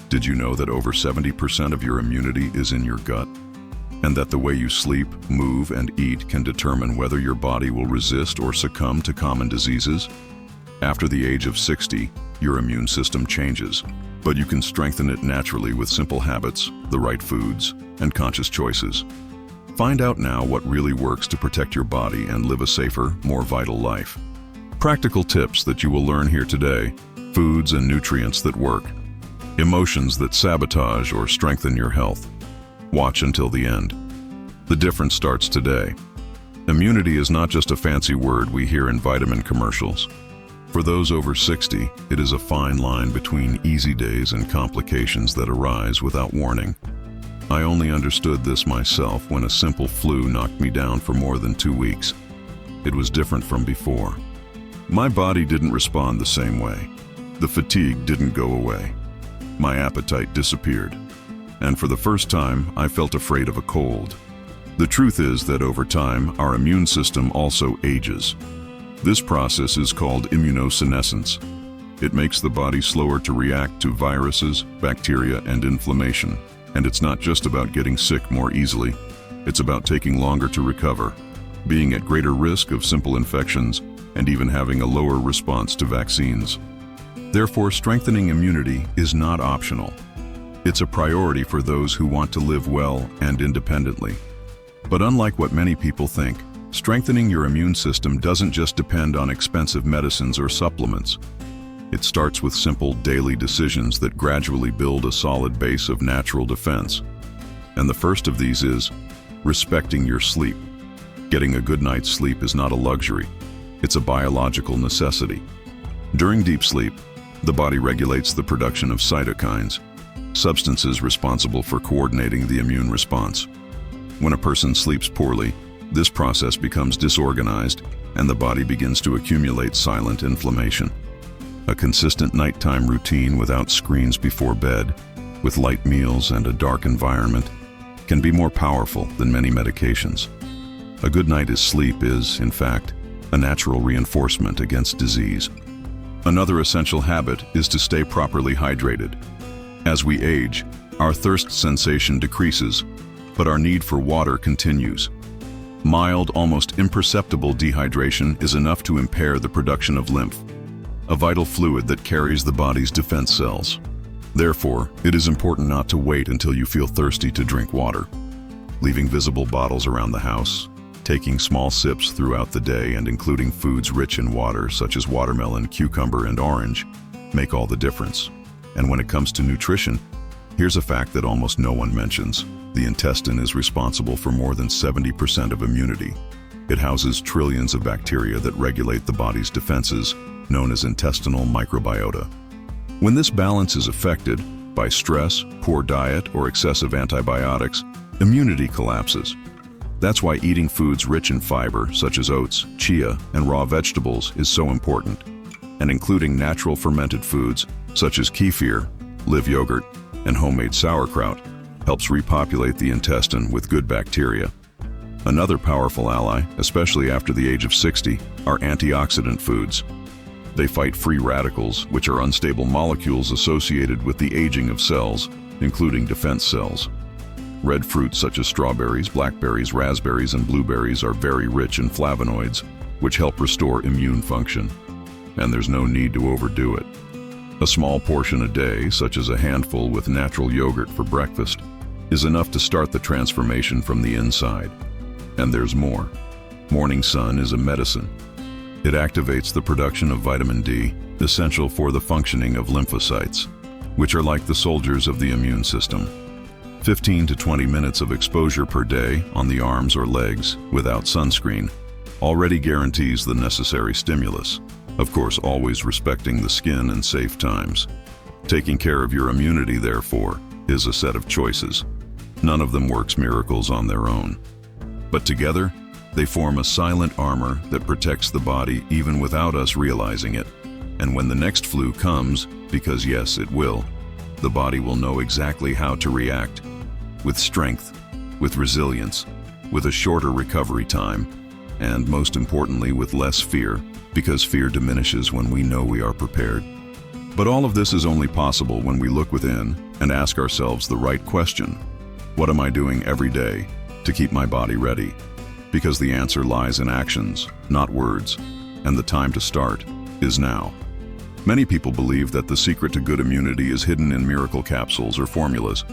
Did you know that over 70% of your immunity is in your gut? And that the way you sleep, move, and eat can determine whether your body will resist or succumb to common diseases? After the age of 60, your immune system changes, but you can strengthen it naturally with simple habits, the right foods, and conscious choices. Find out now what really works to protect your body and live a safer, more vital life. Practical tips that you will learn here today: foods and nutrients that work, emotions that sabotage or strengthen your health. Watch until the end. The difference starts today. Immunity is not just a fancy word we hear in vitamin commercials. For those over 60, it is a fine line between easy days and complications that arise without warning. I only understood this myself when a simple flu knocked me down for more than 2 weeks. It was different from before. My body didn't respond the same way. The fatigue didn't go away. My appetite disappeared. And for the first time, I felt afraid of a cold. The truth is that over time, our immune system also ages. This process is called immunosenescence. It makes the body slower to react to viruses, bacteria, and inflammation. And it's not just about getting sick more easily. It's about taking longer to recover, being at greater risk of simple infections, and even having a lower response to vaccines. Therefore, strengthening immunity is not optional. It's a priority for those who want to live well and independently. But unlike what many people think, strengthening your immune system doesn't just depend on expensive medicines or supplements. It starts with simple daily decisions that gradually build a solid base of natural defense. And the first of these is respecting your sleep. Getting a good night's sleep is not a luxury. It's a biological necessity. During deep sleep, the body regulates the production of cytokines, substances responsible for coordinating the immune response. When a person sleeps poorly, this process becomes disorganized and the body begins to accumulate silent inflammation. A consistent nighttime routine without screens before bed, with light meals and a dark environment, can be more powerful than many medications. A good night's sleep is, in fact, a natural reinforcement against disease. Another essential habit is to stay properly hydrated. As we age, our thirst sensation decreases, but our need for water continues. Mild, almost imperceptible dehydration is enough to impair the production of lymph, a vital fluid that carries the body's defense cells. Therefore, it is important not to wait until you feel thirsty to drink water. Leaving visible bottles around the house, taking small sips throughout the day, and including foods rich in water such as watermelon, cucumber, and orange make all the difference. And when it comes to nutrition, here's a fact that almost no one mentions. The intestine is responsible for more than 70% of immunity. It houses trillions of bacteria that regulate the body's defenses, known as intestinal microbiota. When this balance is affected by stress, poor diet, or excessive antibiotics, immunity collapses. That's why eating foods rich in fiber, such as oats, chia, and raw vegetables, is so important. And including natural fermented foods, such as kefir, live yogurt, and homemade sauerkraut, helps repopulate the intestine with good bacteria. Another powerful ally, especially after the age of 60, are antioxidant foods. They fight free radicals, which are unstable molecules associated with the aging of cells, including defense cells. Red fruits such as strawberries, blackberries, raspberries, and blueberries are very rich in flavonoids, which help restore immune function. And there's no need to overdo it. A small portion a day, such as a handful with natural yogurt for breakfast, is enough to start the transformation from the inside. And there's more. Morning sun is a medicine. It activates the production of vitamin D, essential for the functioning of lymphocytes, which are like the soldiers of the immune system. 15 to 20 minutes of exposure per day on the arms or legs without sunscreen already guarantees the necessary stimulus. Of course, always respecting the skin and safe times. Taking care of your immunity, therefore, is a set of choices. None of them works miracles on their own. But together, they form a silent armor that protects the body even without us realizing it. And when the next flu comes, because yes, it will, the body will know exactly how to react. With strength, with resilience, with a shorter recovery time, and most importantly, with less fear, because fear diminishes when we know we are prepared. But all of this is only possible when we look within and ask ourselves the right question. What am I doing every day to keep my body ready? Because the answer lies in actions, not words, and the time to start is now. Many people believe that the secret to good immunity is hidden in miracle capsules or formulas.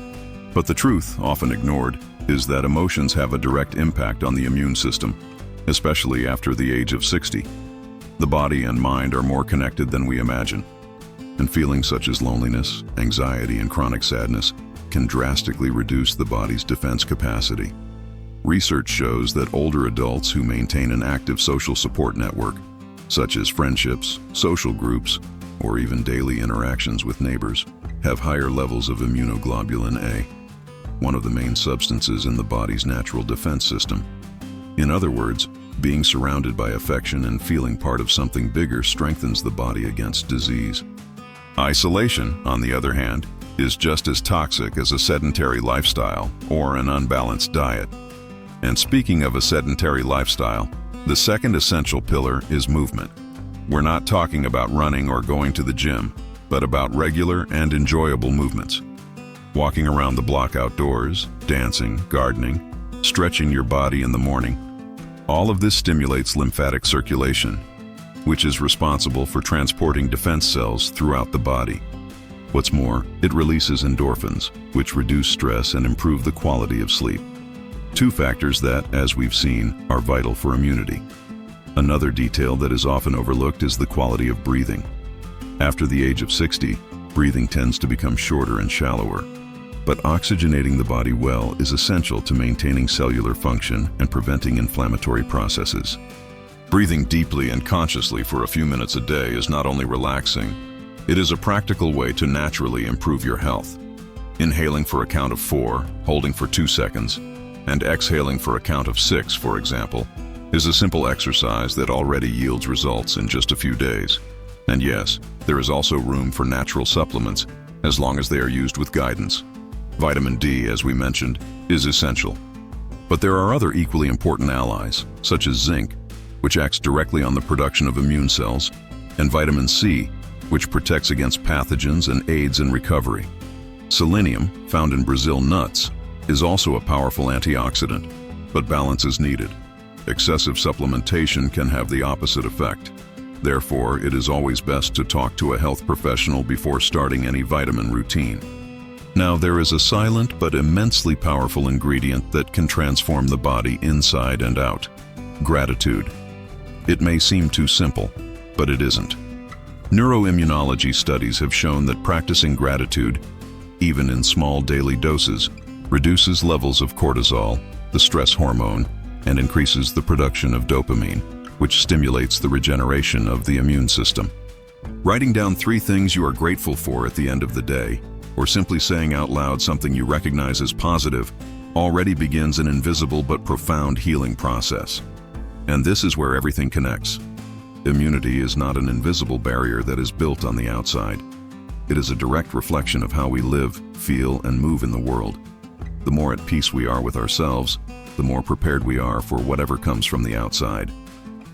But the truth, often ignored, is that emotions have a direct impact on the immune system, especially after the age of 60. The body and mind are more connected than we imagine, and feelings such as loneliness, anxiety, and chronic sadness can drastically reduce the body's defense capacity. Research shows that older adults who maintain an active social support network, such as friendships, social groups, or even daily interactions with neighbors, have higher levels of immunoglobulin A, one of the main substances in the body's natural defense system. In other words, being surrounded by affection and feeling part of something bigger strengthens the body against disease. Isolation, on the other hand, is just as toxic as a sedentary lifestyle or an unbalanced diet. And speaking of a sedentary lifestyle, the second essential pillar is movement. We're not talking about running or going to the gym, but about regular and enjoyable movements. Walking around the block outdoors, dancing, gardening, stretching your body in the morning. All of this stimulates lymphatic circulation, which is responsible for transporting defense cells throughout the body. What's more, it releases endorphins, which reduce stress and improve the quality of sleep. Two factors that, as we've seen, are vital for immunity. Another detail that is often overlooked is the quality of breathing. After the age of 60, breathing tends to become shorter and shallower. But oxygenating the body well is essential to maintaining cellular function and preventing inflammatory processes. Breathing deeply and consciously for a few minutes a day is not only relaxing, it is a practical way to naturally improve your health. Inhaling for a count of 4, holding for 2 seconds, and exhaling for a count of 6, for example, is a simple exercise that already yields results in just a few days. And yes, there is also room for natural supplements, as long as they are used with guidance. Vitamin D, as we mentioned, is essential. But there are other equally important allies, such as zinc, which acts directly on the production of immune cells, and vitamin C, which protects against pathogens and aids in recovery. Selenium, found in Brazil nuts, is also a powerful antioxidant, but balance is needed. Excessive supplementation can have the opposite effect. Therefore, it is always best to talk to a health professional before starting any vitamin routine. Now, there is a silent but immensely powerful ingredient that can transform the body inside and out: gratitude. It may seem too simple, but it isn't. Neuroimmunology studies have shown that practicing gratitude, even in small daily doses, reduces levels of cortisol, the stress hormone, and increases the production of dopamine, which stimulates the regeneration of the immune system. Writing down 3 things you are grateful for at the end of the day, or simply saying out loud something you recognize as positive, already begins an invisible but profound healing process. And this is where everything connects. Immunity is not an invisible barrier that is built on the outside. It is a direct reflection of how we live, feel, and move in the world. The more at peace we are with ourselves, the more prepared we are for whatever comes from the outside.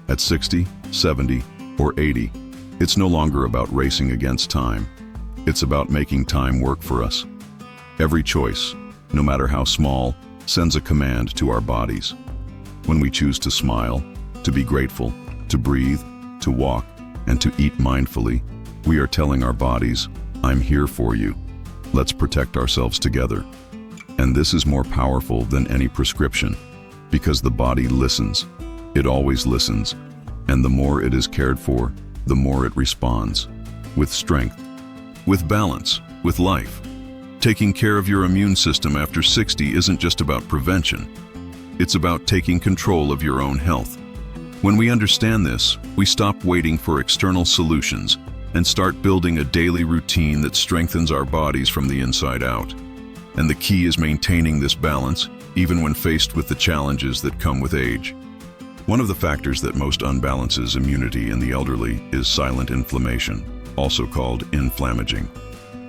At 60, 70, or 80, it's no longer about racing against time. It's about making time work for us. Every choice, no matter how small, sends a command to our bodies. When we choose to smile, to be grateful, to breathe, to walk, and to eat mindfully, we are telling our bodies, "I'm here for you. Let's protect ourselves together." And this is more powerful than any prescription, because the body listens. It always listens. And the more it is cared for, the more it responds. With strength, with balance, with life. Taking care of your immune system after 60 isn't just about prevention. It's about taking control of your own health. When we understand this, we stop waiting for external solutions and start building a daily routine that strengthens our bodies from the inside out. And the key is maintaining this balance, even when faced with the challenges that come with age. One of the factors that most unbalances immunity in the elderly is silent inflammation, also called inflammaging.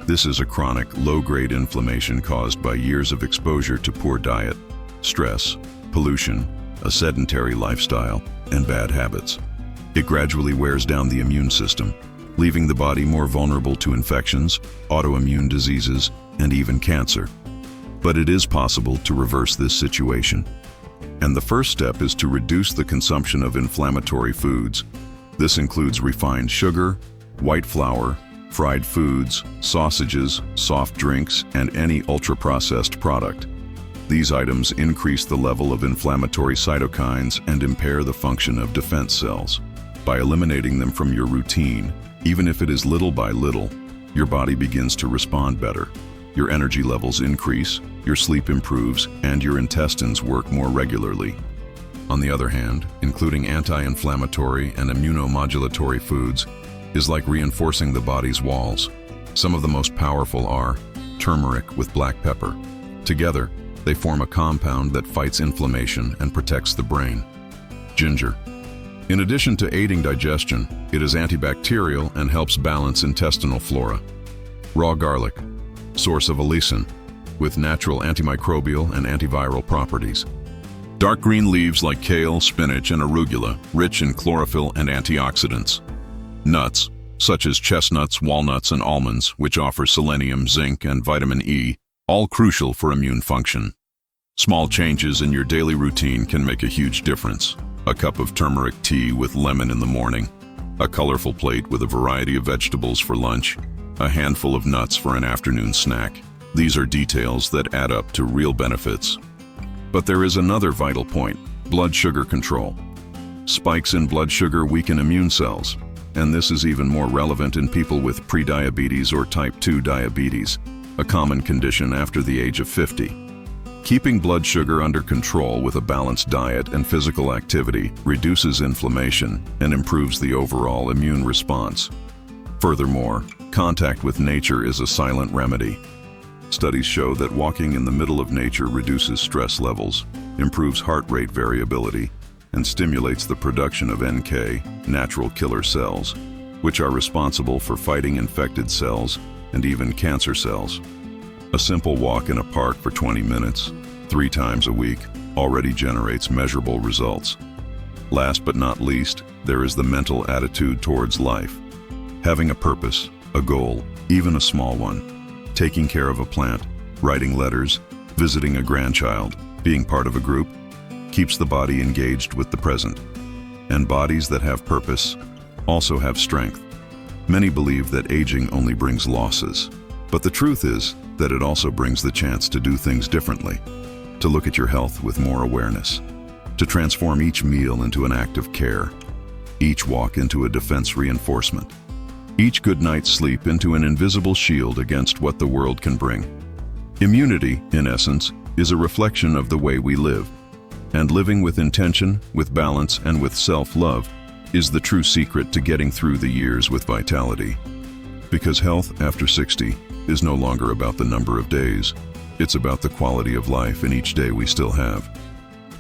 This is a chronic, low-grade inflammation caused by years of exposure to poor diet, stress, pollution, a sedentary lifestyle, and bad habits. It gradually wears down the immune system, leaving the body more vulnerable to infections, autoimmune diseases, and even cancer. But it is possible to reverse this situation. And the first step is to reduce the consumption of inflammatory foods. This includes refined sugar, white flour, fried foods, sausages, soft drinks, and any ultra-processed product. These items increase the level of inflammatory cytokines and impair the function of defense cells. By eliminating them from your routine, even if it is little by little, your body begins to respond better. Your energy levels increase, your sleep improves, and your intestines work more regularly. On the other hand, including anti-inflammatory and immunomodulatory foods is like reinforcing the body's walls. Some of the most powerful are turmeric with black pepper. Together, they form a compound that fights inflammation and protects the brain. Ginger. In addition to aiding digestion, it is antibacterial and helps balance intestinal flora. Raw garlic, source of allicin, with natural antimicrobial and antiviral properties. Dark green leaves like kale, spinach, and arugula, rich in chlorophyll and antioxidants. Nuts, such as chestnuts, walnuts, and almonds, which offer selenium, zinc, and vitamin E, all crucial for immune function. Small changes in your daily routine can make a huge difference. A cup of turmeric tea with lemon in the morning, a colorful plate with a variety of vegetables for lunch, a handful of nuts for an afternoon snack. These are details that add up to real benefits. But there is another vital point: blood sugar control. Spikes in blood sugar weaken immune cells, and this is even more relevant in people with prediabetes or type 2 diabetes, a common condition after the age of 50. Keeping blood sugar under control with a balanced diet and physical activity reduces inflammation and improves the overall immune response. Furthermore, contact with nature is a silent remedy. Studies show that walking in the middle of nature reduces stress levels, improves heart rate variability, and stimulates the production of NK, natural killer cells, which are responsible for fighting infected cells and even cancer cells. A simple walk in a park for 20 minutes, 3 times a week, already generates measurable results. Last but not least, there is the mental attitude towards life. Having a purpose, a goal, even a small one, taking care of a plant, writing letters, visiting a grandchild, being part of a group, keeps the body engaged with the present. And bodies that have purpose also have strength. Many believe that aging only brings losses, but the truth is that it also brings the chance to do things differently, to look at your health with more awareness, to transform each meal into an act of care, each walk into a defense reinforcement, each good night's sleep into an invisible shield against what the world can bring. Immunity, in essence, is a reflection of the way we live, and living with intention, with balance, and with self-love is the true secret to getting through the years with vitality. Because health after 60 is no longer about the number of days, it's about the quality of life in each day we still have.